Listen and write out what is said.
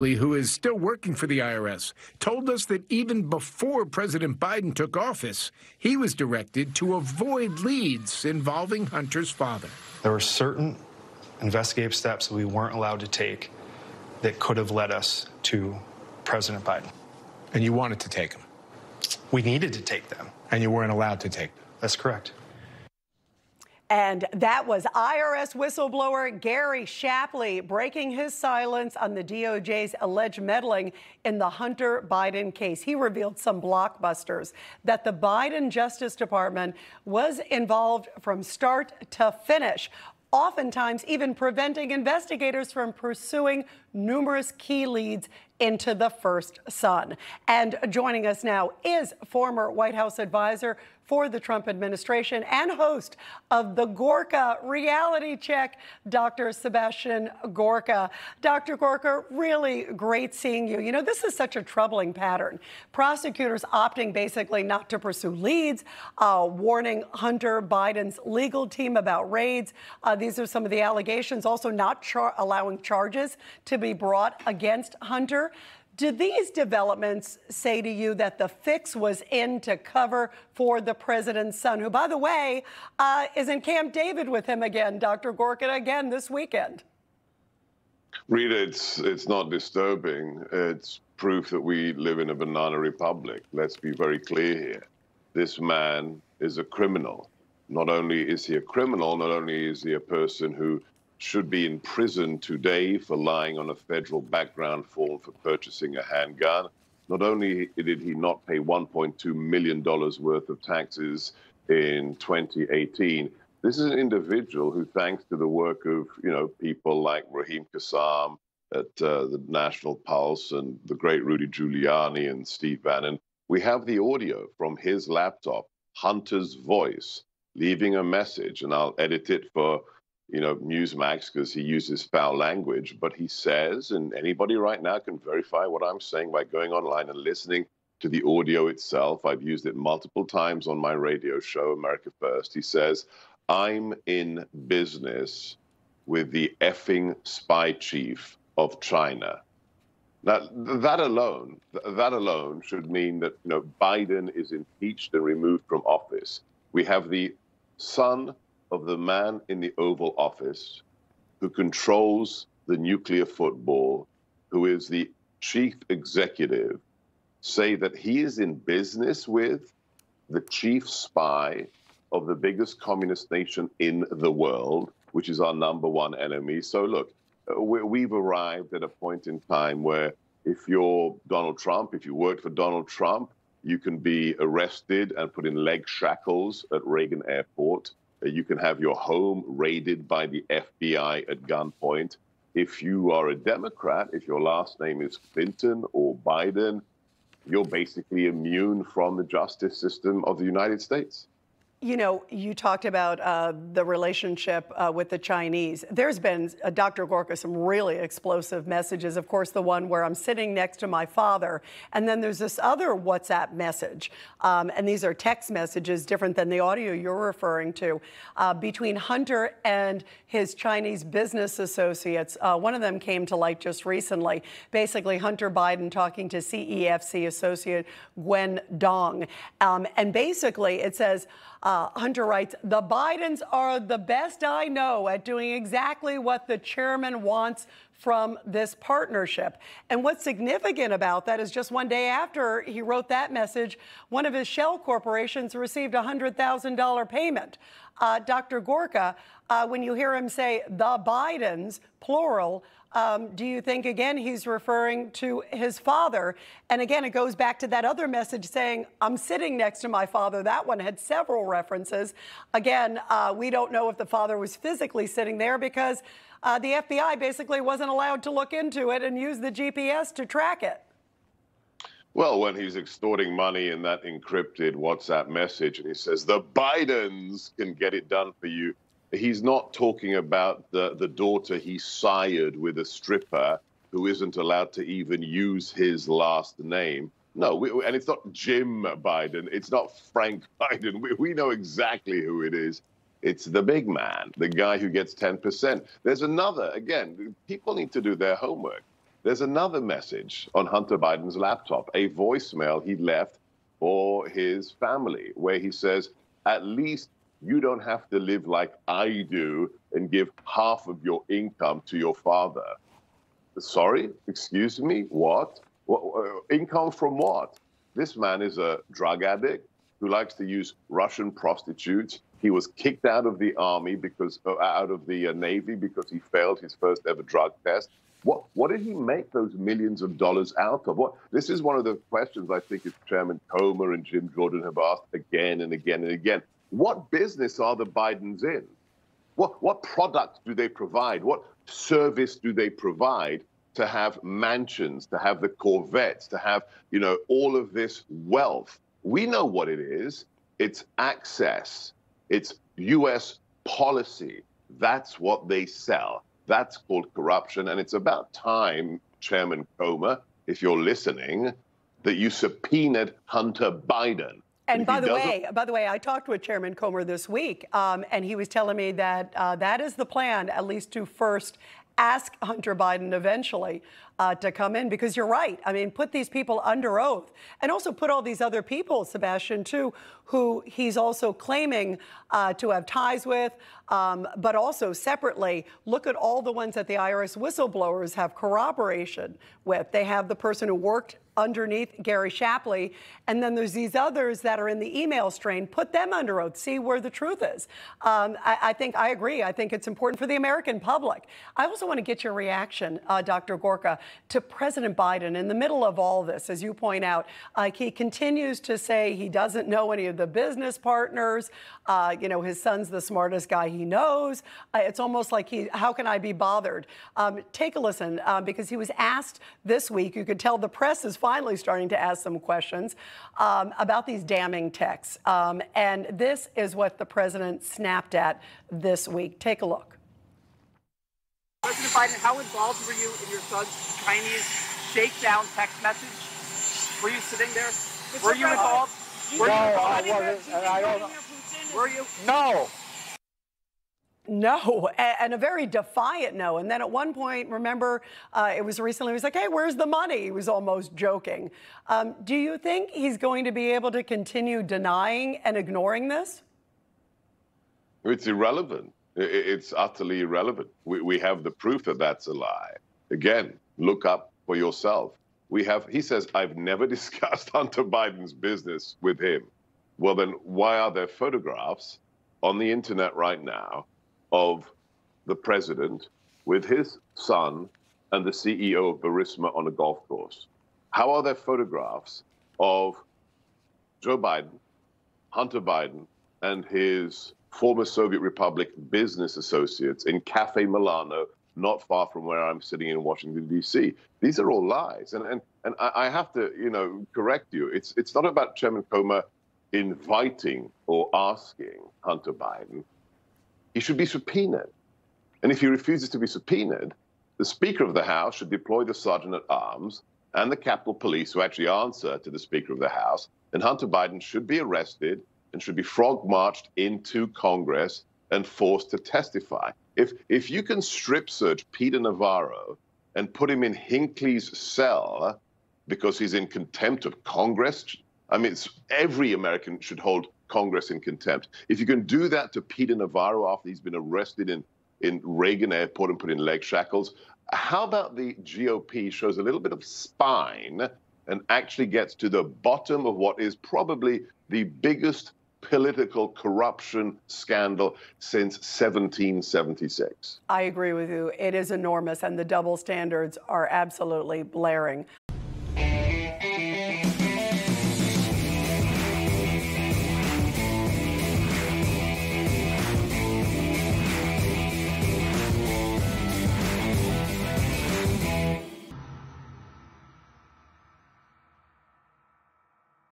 who is still working for the IRS, told us that even before President Biden took office, he was directed to avoid leads involving Hunter's father. There were certain investigative steps that we weren't allowed to take that could have led us to President Biden. And you wanted to take them? We needed to take them. And you weren't allowed to take them? That's correct. And that was IRS whistleblower Gary Shapley breaking his silence on the DOJ's alleged meddling in the Hunter Biden case. He revealed some blockbusters that the Biden Justice Department was involved from start to finish, oftentimes even preventing investigators from pursuing numerous key leads into the first son. And joining us now is former White House advisor for the Trump administration and host of the Gorka Reality Check, Dr. Sebastian Gorka. Dr. Gorka, really great seeing you. You know, this is such a troubling pattern. Prosecutors opting basically not to pursue leads, warning Hunter Biden's legal team about raids. These are some of the allegations, also not allowing charges to be brought against Hunter. Do these developments say to you that the fix was in to cover for the president's son, who, by the way, is in Camp David with him again, Dr. Gorka, again this weekend? Rita, it's not disturbing. It's proof that we live in a banana republic. Let's be very clear here. This man is a criminal. Not only is he a criminal, not only is he a person who should be in prison today for lying on a federal background form for purchasing a handgun. Not only did he not pay $1.2 million worth of taxes in 2018, this is an individual who, thanks to the work of people like Raheem Kassam at the National Pulse and the great Rudy Giuliani and Steve Bannon, we have the audio from his laptop, Hunter's voice, leaving a message, and I'll edit it for Newsmax, because he uses foul language, but he says, and anybody right now can verify what I'm saying by going online and listening to the audio itself. I've used it multiple times on my radio show, America First. He says, "I'm in business with the effing spy chief of China." Now, that alone should mean that Biden is impeached and removed from office. We have the son of the man in the Oval Office who controls the nuclear football, who is the chief executive, say that he is in business with the chief spy of the biggest communist nation in the world, which is our #1 enemy. So look, we've arrived at a point in time where if you're Donald Trump, if you work for Donald Trump, you can be arrested and put in leg shackles at Reagan Airport. You can have your home raided by the FBI at gunpoint. If you are a Democrat, if your last name is Clinton or Biden, you're basically immune from the justice system of the United States. You know, you talked about the relationship with the Chinese. There's been, Dr. Gorka, some really explosive messages. Of course, the one where I'm sitting next to my father. And then there's this other WhatsApp message. And these are text messages different than the audio you're referring to, between Hunter and his Chinese business associates. One of them came to light just recently. Basically, Hunter Biden talking to CEFC associate Gwen Dong. And basically, it says, Hunter writes, "The Bidens are the best I know at doing exactly what the chairman wants from this partnership." And what's significant about that is just one day after he wrote that message, one of his shell corporations received a $100,000 payment. Dr. Gorka, when you hear him say the Bidens, plural, do you think, again, he's referring to his father? And again, it goes back to that other message saying, "I'm sitting next to my father." That one had several references. Again, we don't know if the father was physically sitting there because the FBI basically wasn't allowed to look into it and use the GPS to track it. Well, when he's extorting money in that encrypted WhatsApp message and he says, "The Bidens can get it done for you," he's not talking about the daughter he sired with a stripper who isn't allowed to even use his last name. No, and it's not Jim Biden. It's not Frank Biden. We know exactly who it is. It's the big man, the guy who gets 10%. There's another, again, people need to do their homework. there's another message on Hunter Biden's laptop, a voicemail he left for his family, where he says, at least you don't have to live like I do and give half of your income to your father. Sorry? Excuse me? What? Income from what? This man is a drug addict who likes to use Russian prostitutes. He was kicked out of the army out of the Navy because he failed his first ever drug test. What did he make those millions of dollars out of? This is one of the questions I think Chairman Comer and Jim Jordan have asked again and again and again. What business are the Bidens in? What product do they provide? What service do they provide to have mansions, to have the Corvettes, to have, all of this wealth? We know what it is. It's access. It's U.S. policy. That's what they sell. That's called corruption. And it's about time, Chairman Comer, if you're listening, that you subpoenaed Hunter Biden. And by the way, I talked with Chairman Comer this week, and he was telling me that that is the plan, at least to first ask Hunter Biden eventually to come in, because you're right. I mean, put these people under oath, and also put all these other people, Sebastian, too, who he's also claiming to have ties with, but also separately, look at all the ones that the IRS whistleblowers have corroboration with. They have the person who worked underneath Gary Shapley, and then there's these others that are in the email strain. Put them under oath, see where the truth is. I agree. I think it's important for the American public. I also want to get your reaction, Dr. Gorka, to President Biden in the middle of all this. As you point out, he continues to say he doesn't know any of the business partners. His son's the smartest guy he knows. It's almost like how can I be bothered? Take a listen, because he was asked this week, you could tell the press is finally starting to ask some questions about these damning texts. And this is what the president snapped at this week. Take a look. President Biden, how involved were you in your son's Chinese shakedown text message? Were you sitting there? Were you involved? No, I wasn't. And I don't know. Were you? No. No, and a very defiant no. And then at one point, remember, it was recently, he was like, hey, where's the money? He was almost joking. Do you think he's going to be able to continue denying and ignoring this? It's irrelevant. It's utterly irrelevant. We have the proof that that's a lie. Again, look up for yourself. He says, I've never discussed Hunter Biden's business with him. Well, then why are there photographs on the internet right now of the president with his son and the CEO of Burisma on a golf course? How are there photographs of Joe Biden, Hunter Biden, and his former Soviet Republic business associates in Cafe Milano, not far from where I'm sitting in Washington, D.C.? These are all lies. And I have to, correct you. It's not about Chairman Comer inviting or asking Hunter Biden. He should be subpoenaed. And if he refuses to be subpoenaed, the Speaker of the House should deploy the Sergeant at Arms and the Capitol Police, who actually answer to the Speaker of the House, and Hunter Biden should be arrested and should be frog-marched into Congress and forced to testify. If you can strip search Peter Navarro and put him in Hinckley's cell because he's in contempt of Congress, I mean, every American should hold Congress in contempt. If you can do that to Peter Navarro after he's been arrested in Reagan Airport and put in leg shackles, how about the GOP shows a little bit of spine and actually gets to the bottom of what is probably the biggest political corruption scandal since 1776. I agree with you. It is enormous, and the double standards are absolutely blaring.